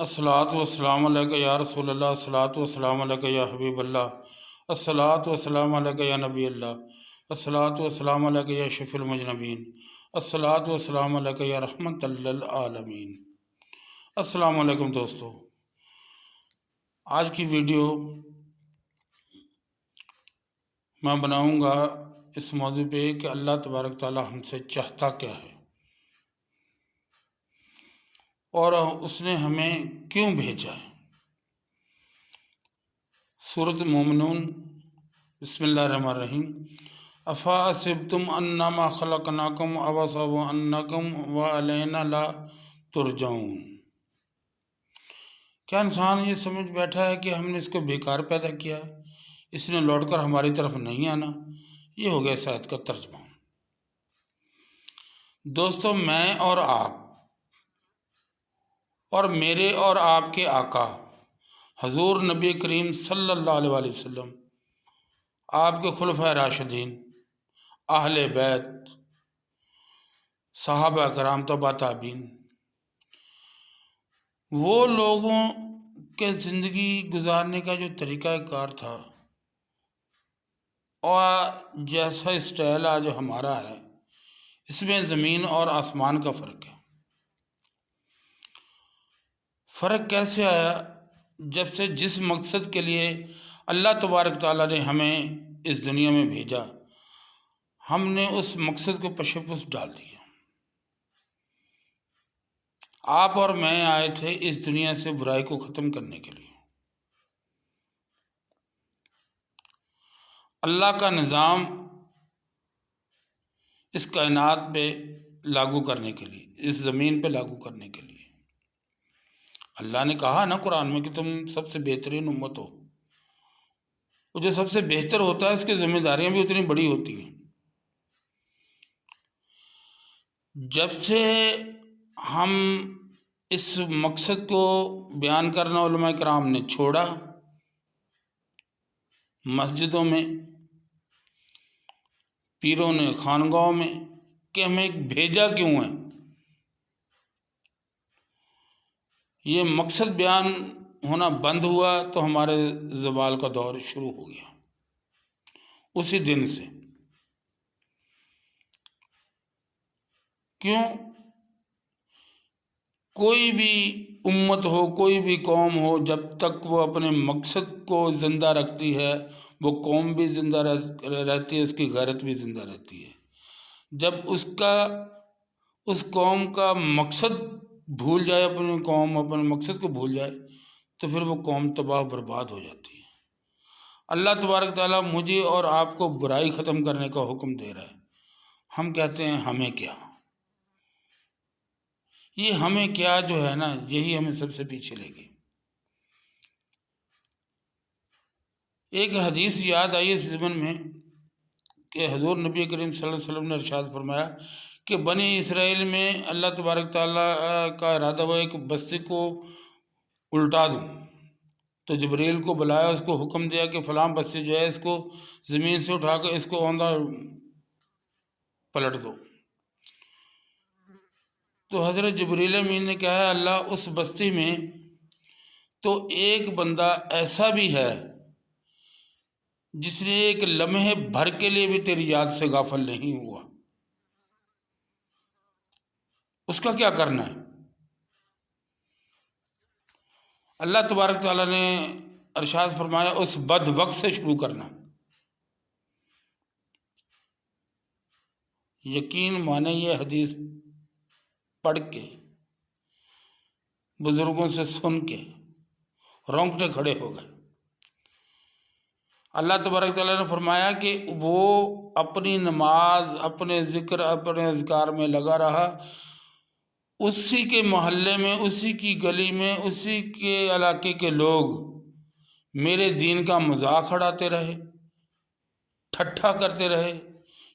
الصلاۃ والسلام علیک یا رسول اللہ، الصلاۃ والسلام علیک یا حبیب اللہ، الصلاۃ والسلام علیک یا نبی اللہ، الصلاۃ والسلام علیک یا شفیع المذنبین، الصلاۃ والسلام علیک یا رحمت للعالمین۔ السلام علیکم دوستو، آج کی ویڈیو میں بناؤں گا اس موضوع پہ کہ اللہ تبارک تعالی ہم سے چاہتا کیا ہے اور اس نے ہمیں کیوں بھیجا ہے۔ سورۃ مومنون، بسم اللہ الرحمن الرحیم۔ افحسبتم انما خلقناکم عبثا وانکم والینا لا ترجعون۔ کیا انسان یہ سمجھ بیٹھا ہے کہ ہم نے اس کو بیکار پیدا کیا ہے، اس نے لوٹ کر ہماری طرف نہیں آنا؟ یہ ہو گیا اس آیت کا ترجمہ۔ دوستو، میں اور آپ اور میرے اور آپ کے آقا حضور نبی کریم صلی اللہ علیہ وآلہ وسلم، آپ کے خلفائے راشدین، اہل بیت، صحابہ کرام، تبع تابعین، وہ لوگوں کے زندگی گزارنے کا جو طریقہ کار تھا اور جیسا اسٹائل آج ہمارا ہے، اس میں زمین اور آسمان کا فرق ہے۔ فرق کیسے آیا؟ جب سے جس مقصد کے لیے اللہ تبارک تعالیٰ نے ہمیں اس دنیا میں بھیجا، ہم نے اس مقصد کو پش پش ڈال دیا۔ آپ اور میں آئے تھے اس دنیا سے برائی کو ختم کرنے کے لیے، اللہ کا نظام اس کائنات پہ لاگو کرنے کے لیے، اس زمین پہ لاگو کرنے کے لیے۔ اللہ نے کہا نا قرآن میں کہ تم سب سے بہترین امت ہو۔ وہ جو سب سے بہتر ہوتا ہے، اس کی ذمہ داریاں بھی اتنی بڑی ہوتی ہیں۔ جب سے ہم اس مقصد کو بیان کرنا علماء کرام نے چھوڑا مسجدوں میں، پیروں نے خانگاہوں میں، کہ ہمیں بھیجا کیوں ہے، یہ مقصد بیان ہونا بند ہوا تو ہمارے زوال کا دور شروع ہو گیا اسی دن سے۔ کیوں؟ کوئی بھی امت ہو، کوئی بھی قوم ہو، جب تک وہ اپنے مقصد کو زندہ رکھتی ہے، وہ قوم بھی زندہ رہتی ہے، اس کی غیرت بھی زندہ رہتی ہے۔ جب اس قوم کا مقصد بھول جائے، اپنی قوم اپنے مقصد کو بھول جائے، تو پھر وہ قوم تباہ برباد ہو جاتی ہے۔ اللہ تبارک تعالیٰ مجھے اور آپ کو برائی ختم کرنے کا حکم دے رہا ہے۔ ہم کہتے ہیں ہمیں کیا؟ یہ ہمیں کیا جو ہے نا، یہی ہمیں سب سے پیچھے لے گئی۔ ایک حدیث یاد آئی اس زمن میں کہ حضور نبی کریم صلی اللہ علیہ وسلم نے ارشاد فرمایا کہ بنی اسرائیل میں اللہ تبارک تعالیٰ کا ارادہ ہوا ایک بستی کو الٹا دوں، تو جبریل کو بلایا، اس کو حکم دیا کہ فلاں بستی جو ہے اس کو زمین سے اٹھا کر اس کو اوندھا پلٹ دو۔ تو حضرت جبریل امین نے کہا ہے اللہ، اس بستی میں تو ایک بندہ ایسا بھی ہے جس نے ایک لمحے بھر کے لیے بھی تیری یاد سے غافل نہیں ہوا، اس کا کیا کرنا ہے؟ اللہ تبارک تعالیٰ نے ارشاد فرمایا اس بد وقت سے شروع کرنا۔ یقین مانے یہ حدیث پڑھ کے، بزرگوں سے سن کے رونگٹے کھڑے ہو گئے۔ اللہ تبارک تعالیٰ نے فرمایا کہ وہ اپنی نماز، اپنے ذکر، اپنے اذکار میں لگا رہا، اسی کے محلے میں، اسی کی گلی میں، اسی کے علاقے کے لوگ میرے دین کا مذاق اڑاتے رہے، ٹھٹھا کرتے رہے،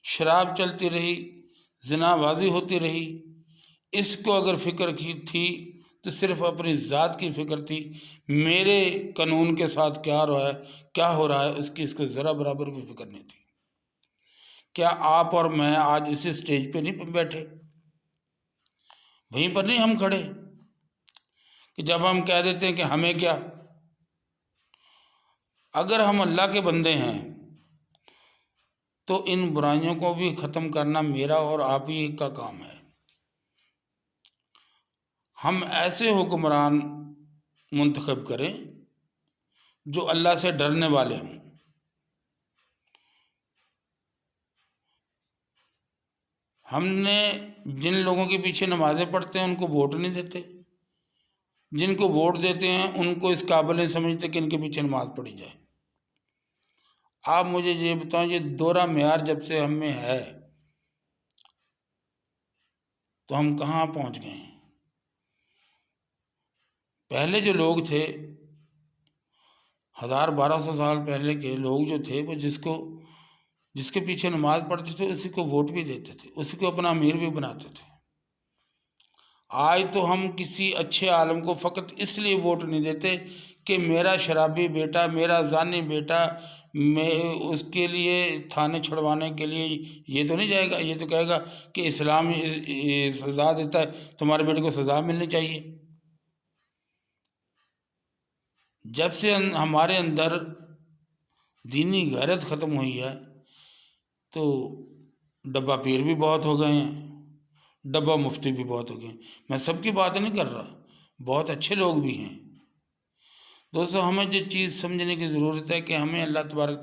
شراب چلتی رہی، زنا بازی ہوتی رہی۔ اس کو اگر فکر کی تھی تو صرف اپنی ذات کی فکر تھی، میرے قانون کے ساتھ کیا ہو رہا ہے اس کو ذرا برابر بھی فکر نہیں تھی۔ کیا آپ اور میں آج اسی سٹیج پہ نہیں بیٹھے؟ وہیں پر نہیں ہم کھڑے؟ کہ جب ہم کہہ دیتے ہیں کہ ہمیں کیا، اگر ہم اللہ کے بندے ہیں تو ان برائیوں کو بھی ختم کرنا میرا اور آپ ہی کا کام ہے۔ ہم ایسے حکمران منتخب کریں جو اللہ سے ڈرنے والے ہوں۔ ہم نے جن لوگوں کے پیچھے نمازیں پڑھتے ہیں ان کو ووٹ نہیں دیتے، جن کو ووٹ دیتے ہیں ان کو اس قابل نہیں سمجھتے کہ ان کے پیچھے نماز پڑھی جائے۔ آپ مجھے یہ بتائیں، یہ دورہ معیار جب سے ہم میں ہے تو ہم کہاں پہنچ گئے ہیں؟ پہلے جو لوگ تھے، 1200 سال پہلے کے لوگ جو تھے، وہ جس کے پیچھے نماز پڑھتے تھے اسی کو ووٹ بھی دیتے تھے، اسی کو اپنا امیر بھی بناتے تھے۔ آج تو ہم کسی اچھے عالم کو فقط اس لیے ووٹ نہیں دیتے کہ میرا شرابی بیٹا، میرا زانی بیٹا، میں اس کے لیے تھانے چھڑوانے کے لیے یہ تو نہیں جائے گا، یہ تو کہے گا کہ اسلام سزا دیتا ہے، تمہارے بیٹے کو سزا ملنی چاہیے۔ جب سے ہمارے اندر دینی غیرت ختم ہوئی ہے تو ڈبہ پیر بھی بہت ہو گئے ہیں، ڈبہ مفتی بھی بہت ہو گئے ہیں۔ میں سب کی بات نہیں کر رہا، بہت اچھے لوگ بھی ہیں۔ دوستو، ہمیں جو چیز سمجھنے کی ضرورت ہے کہ ہمیں اللہ تبارک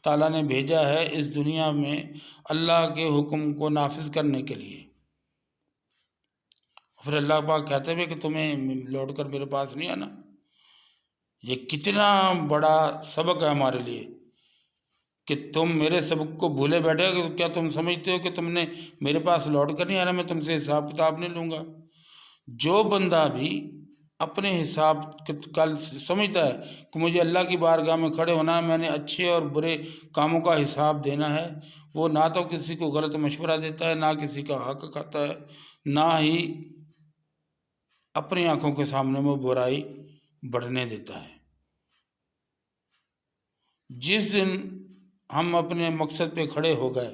تعالیٰ نے بھیجا ہے اس دنیا میں اللہ کے حکم کو نافذ کرنے کے لیے۔ پھر اللہ پاک کہتے ہوئے کہ تمہیں لوٹ کر میرے پاس نہیں آنا، یہ کتنا بڑا سبق ہے ہمارے لیے کہ تم میرے سبق کو بھولے بیٹھے ہو۔ کیا تم سمجھتے ہو کہ تم نے میرے پاس لوٹ کر نہیں آنا، میں تم سے حساب کتاب نہیں لوں گا؟ جو بندہ بھی اپنے حساب کل سمجھتا ہے کہ مجھے اللہ کی بارگاہ میں کھڑے ہونا ہے، میں نے اچھے اور برے کاموں کا حساب دینا ہے، وہ نہ تو کسی کو غلط مشورہ دیتا ہے، نہ کسی کا حق کھاتا ہے، نہ ہی اپنی آنکھوں کے سامنے میں برائی بڑھنے دیتا ہے۔ جس دن ہم اپنے مقصد پہ کھڑے ہو گئے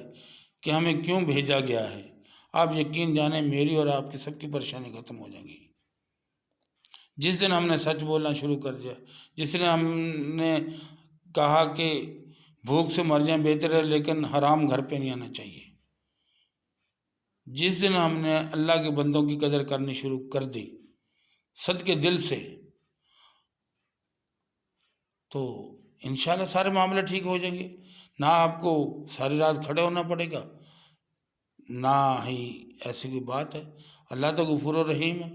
کہ ہمیں کیوں بھیجا گیا ہے، آپ یقین جانیں میری اور آپ کی سب کی پریشانی ختم ہو جائیں گی۔ جس دن ہم نے سچ بولنا شروع کر دیا، جس دن ہم نے کہا کہ بھوک سے مر جائیں بہتر ہے لیکن حرام گھر پہ نہیں آنا چاہیے، جس دن ہم نے اللہ کے بندوں کی قدر کرنی شروع کر دی صدقے دل سے، تو انشاءاللہ سارے معاملے ٹھیک ہو جائیں گے۔ نہ آپ کو ساری رات کھڑے ہونا پڑے گا، نہ ہی ایسی کوئی بات ہے۔ اللہ تو غفور و رحیم ہے،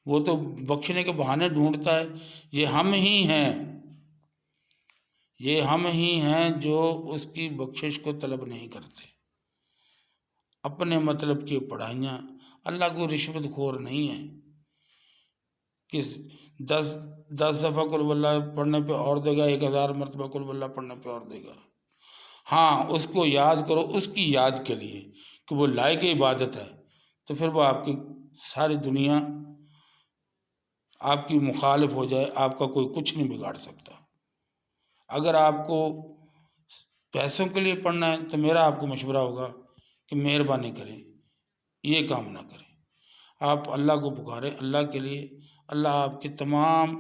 وہ تو بخشنے کے بہانے ڈھونڈتا ہے۔ یہ ہم ہی ہیں جو اس کی بخشش کو طلب نہیں کرتے۔ اپنے مطلب کی پڑھائیاں، اللہ کو رشوت خور نہیں ہے کہ 10 دفعہ قل ہو اللہ پڑھنے پہ اور دے گا، 1000 مرتبہ قل ہو اللہ پڑھنے پہ اور دے گا۔ ہاں، اس کو یاد کرو اس کی یاد کے لیے کہ وہ لائق عبادت ہے، تو پھر وہ آپ کی ساری دنیا آپ کی مخالف ہو جائے، آپ کا کوئی کچھ نہیں بگاڑ سکتا۔ اگر آپ کو پیسوں کے لیے پڑھنا ہے تو میرا آپ کو مشورہ ہوگا کہ مہربانی کریں یہ کام نہ کریں، آپ اللہ کو پکاریں اللہ کے لیے، اللہ آپ کی تمام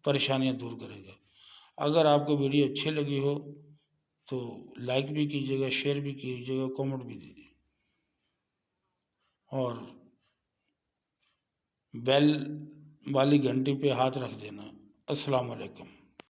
پریشانیاں دور کرے گا۔ اگر آپ کو ویڈیو اچھی لگی ہو تو لائک بھی کیجیے گا، شیئر بھی کیجیے گا، کامنٹ بھی دیجیے، اور بیل والی گھنٹی پہ ہاتھ رکھ دینا۔ السلام علیکم۔